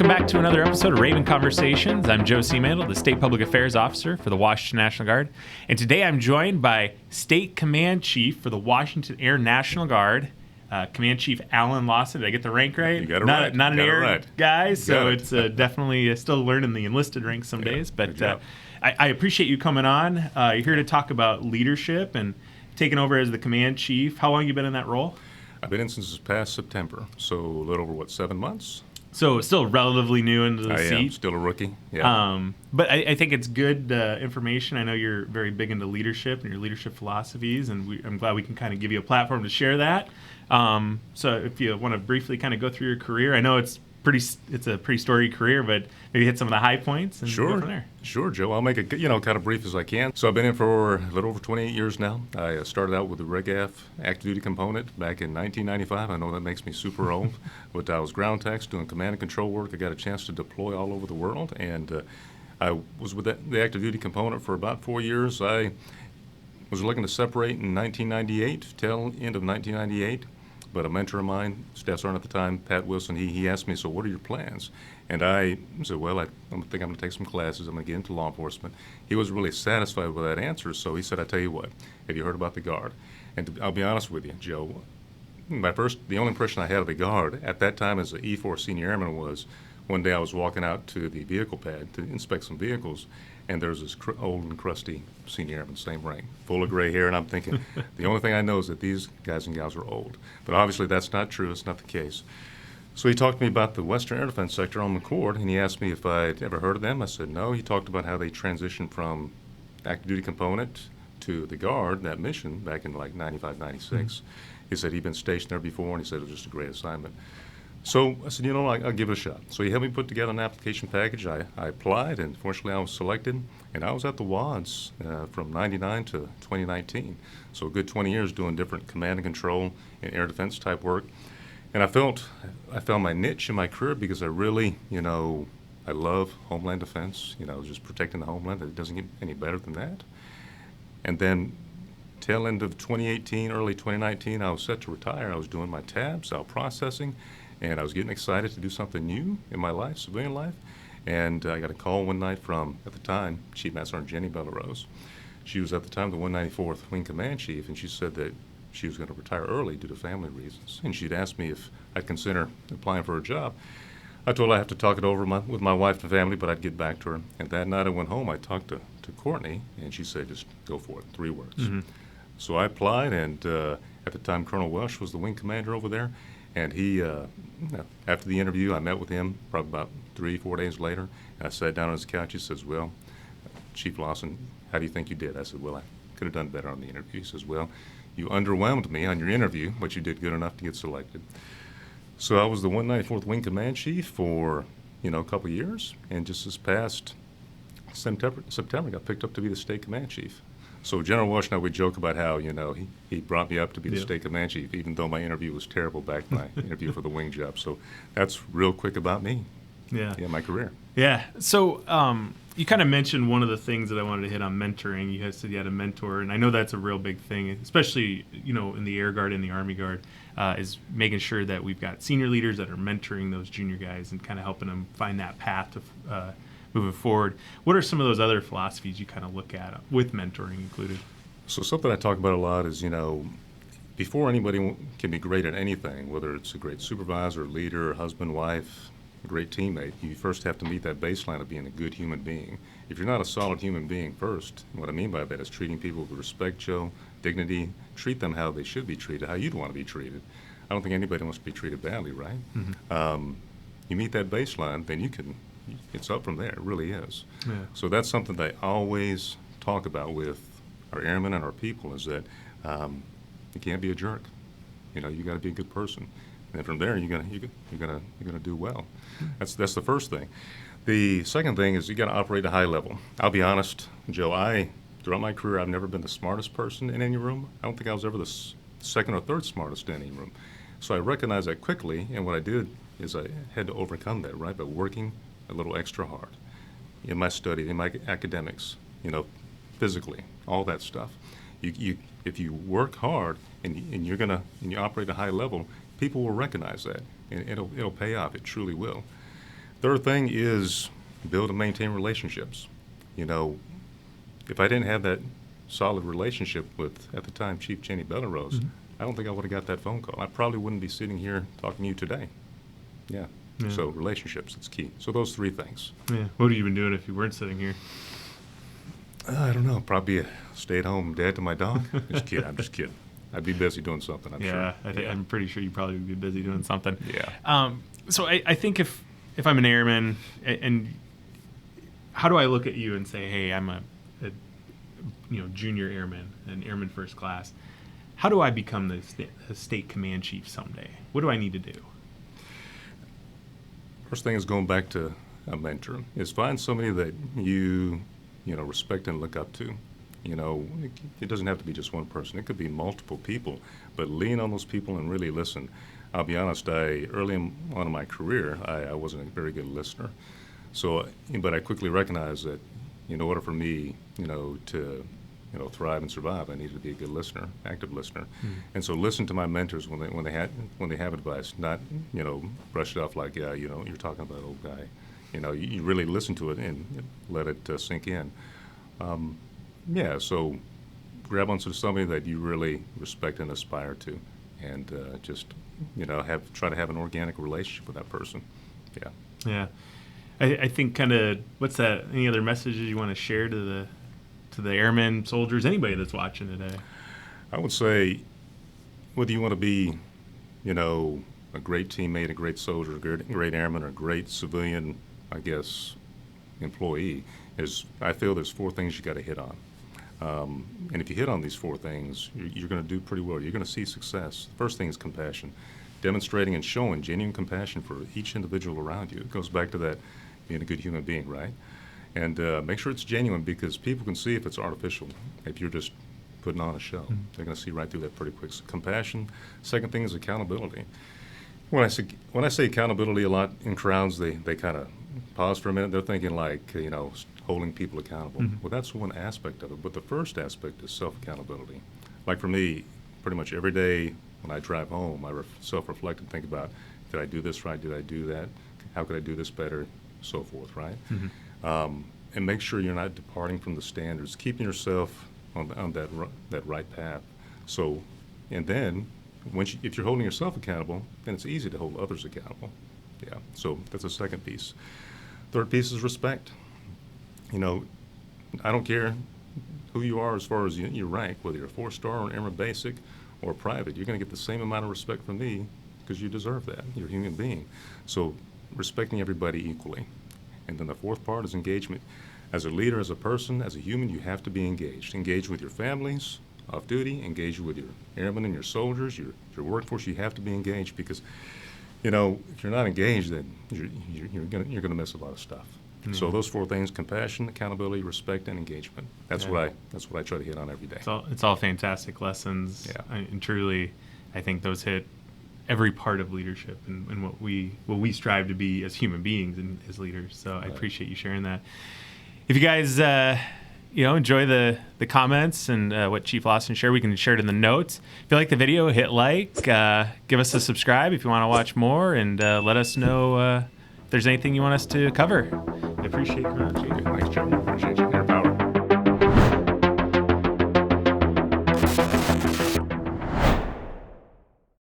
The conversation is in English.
Welcome back to another episode of Raven Conversations. I'm Joe CMSgt, the State Public Affairs Officer for the Washington National Guard. And today I'm joined by State Command Chief for the Washington Air National Guard, Command Chief Allan Lawson. Did I get the rank right? You got it right. Not an air guy, so it's definitely still learning the enlisted ranks some days. But I appreciate you coming on. You're here to talk about leadership and taking over as the Command Chief. How long have you been in that role? I've been in since this past September, so a little over, 7 months? So still relatively new into the seat. I am still a rookie. Yeah. But I think it's good information. I know you're very big into leadership and your leadership philosophies, and I'm glad we can kind of give you a platform to share that. So if you want to briefly kind of go through your career, I know it's a pretty storied career, but maybe hit some of the high points and go from there. Sure, Joe. I'll make it kind of brief as I can. So I've been in for a little over 28 years now. I started out with the RegAF active duty component back in 1995. I know that makes me super old, but I was ground techs doing command and control work. I got a chance to deploy all over the world, and I was with the active duty component for about 4 years. I was looking to separate in 1998, tail end of 1998. But a mentor of mine, Staff Sergeant at the time, Pat Wilson, he asked me, so what are your plans? And I said, well, I think I'm going to take some classes. I'm going to get into law enforcement. He was really satisfied with that answer, so he said, I tell you what, have you heard about the Guard? And I'll be honest with you, Joe, the only impression I had of the Guard at that time as an E4 senior airman was one day I was walking out to the vehicle pad to inspect some vehicles, and there's this old and crusty senior airman, same rank, full of gray hair, and I'm thinking, the only thing I know is that these guys and gals are old. But obviously that's not true. It's not the case. So he talked to me about the Western Air Defense Sector on McCord, and he asked me if I'd ever heard of them. I said no. He talked about how they transitioned from active duty component to the Guard, that mission, back in like 95, 96. Mm-hmm. He said he'd been stationed there before, and he said it was just a great assignment. So I said, I'll give it a shot. So he helped me put together an application package. I applied, and fortunately I was selected. And I was at the WADS from 99 to 2019. So a good 20 years doing different command and control and air defense type work. And I found my niche in my career because I really, I love homeland defense, just protecting the homeland. It doesn't get any better than that. And then tail end of 2018, early 2019, I was set to retire. I was doing my tabs, out processing. And I was getting excited to do something new in my life, civilian life. And I got a call one night from, at the time, Chief Master Sergeant Jenny Bellarose. She was at the time the 194th Wing Command Chief, and she said that she was going to retire early due to family reasons. And she'd asked me if I'd consider applying for a job. I told her I have to talk it over with my wife and family, but I'd get back to her. And that night I went home, I talked to Courtney, and she said, just go for it, 3 words. Mm-hmm. So I applied, and at the time Colonel Welsh was the wing commander over there. And he, after the interview, I met with him probably about 3-4 days later. And I sat down on his couch. He says, well, Chief Lawson, how do you think you did? I said, well, I could have done better on the interview. He says, well, you underwhelmed me on your interview, but you did good enough to get selected. So I was the 194th Wing Command Chief for, a couple of years. And just this past September, I got picked up to be the State Command Chief. So General Welsh and I would joke about how, he brought me up to be the State Command Chief, even though my interview was terrible back in my interview for the wing job. So that's real quick about me. Yeah, my career. Yeah. So you kind of mentioned one of the things that I wanted to hit on, mentoring. You said you had a mentor, and I know that's a real big thing, especially, in the Air Guard and the Army Guard, is making sure that we've got senior leaders that are mentoring those junior guys and kind of helping them find that path to moving forward. What are some of those other philosophies you kind of look at with mentoring included? So something I talk about a lot is, before anybody can be great at anything, whether it's a great supervisor, leader, husband, wife, a great teammate, you first have to meet that baseline of being a good human being. If you're not a solid human being first, and what I mean by that is treating people with respect, Joe, dignity, treat them how they should be treated, how you'd want to be treated. I don't think anybody wants to be treated badly, right? Mm-hmm. You meet that baseline, then it's up from there. It really is. Yeah. So that's something that I always talk about with our airmen and our people is that you can't be a jerk. You got to be a good person. And from there, you're gonna do well. That's the first thing. The second thing is you got to operate at a high level. I'll be honest, Joe. Throughout my career, I've never been the smartest person in any room. I don't think I was ever the second or third smartest in any room. So I recognized that quickly, and what I did is I had to overcome that, right, by working a little extra hard in my study, in my academics, physically, all that stuff. If you work hard and you operate at a high level, people will recognize that, and it'll pay off. It truly will. Third thing is build and maintain relationships. If I didn't have that solid relationship with, at the time, Chief Jenny Bellarose, I don't think I would have got that phone call. I probably wouldn't be sitting here talking to you today. Yeah. So relationships, it's key. So those three things. Yeah. What have you been doing if you weren't sitting here? I don't know. Probably a stay-at-home dad to my dog. Just kidding. I'm just kidding. I'd be busy doing something, I'm sure. I'm pretty sure you'd probably be busy doing something. Yeah. So I think if I'm an airman, and how do I look at you and say, hey, I'm a junior airman, an airman first class. How do I become the state command chief someday? What do I need to do? First thing is going back to a mentor. Is find somebody that you respect and look up to. It doesn't have to be just one person. It could be multiple people, but lean on those people and really listen. I'll be honest, early on in my career, I wasn't a very good listener. But I quickly recognized that in order for me, to thrive and survive, I needed to be a good listener, active listener. And so listen to my mentors when they have advice, not brush it off like, you're talking about old guy. You really listen to it and let it sink in. So grab onto somebody that you really respect and aspire to, and just try to have an organic relationship with that person. Yeah. I think kind of, what's that? Any other messages you want to share to the airmen, soldiers, anybody that's watching today? I would say, whether you want to be, a great teammate, a great soldier, a great airman, or a great civilian, I guess, employee, I feel there's four things you got to hit on. And if you hit on these four things, you're going to do pretty well. You're going to see success. First thing is compassion. Demonstrating and showing genuine compassion for each individual around you. It goes back to that being a good human being, right? And make sure it's genuine, because people can see if it's artificial, if you're just putting on a show. They're going to see right through that pretty quick. So compassion. Second thing is accountability. When I say accountability a lot in crowds, they kind of pause for a minute. They're thinking like, holding people accountable. Well, that's one aspect of it. But the first aspect is self-accountability. Like for me, pretty much every day when I drive home, I self-reflect and think about, did I do this right? Did I do that? How could I do this better? So forth, right? And make sure you're not departing from the standards, keeping yourself on that right path. So, and then if you're holding yourself accountable, then it's easy to hold others accountable. Yeah. So that's the second piece. Third piece is respect. I don't care who you are as far as your rank, whether you're a 4-star or an airman basic or private. You're going to get the same amount of respect from me because you deserve that. You're a human being. So respecting everybody equally. And then the fourth part is engagement. As a leader, as a person, as a human, you have to be engaged. Engage with your families off duty, engage with your airmen and your soldiers, your workforce. You have to be engaged, because if you're not engaged, then you're gonna miss a lot of stuff. So those four things: compassion, accountability, respect, and engagement. That's what I try to hit on every day. It's all fantastic lessons. Yeah. And truly, I think those hit every part of leadership and what we strive to be as human beings and as leaders. So I appreciate you sharing that. If you guys enjoy the comments and what Chief Lawson shared, we can share it in the notes. If you like the video, hit like, give us a subscribe if you want to watch more, and let us know if there's anything you want us to cover. I appreciate you coming on, Chief. Thanks, Joe.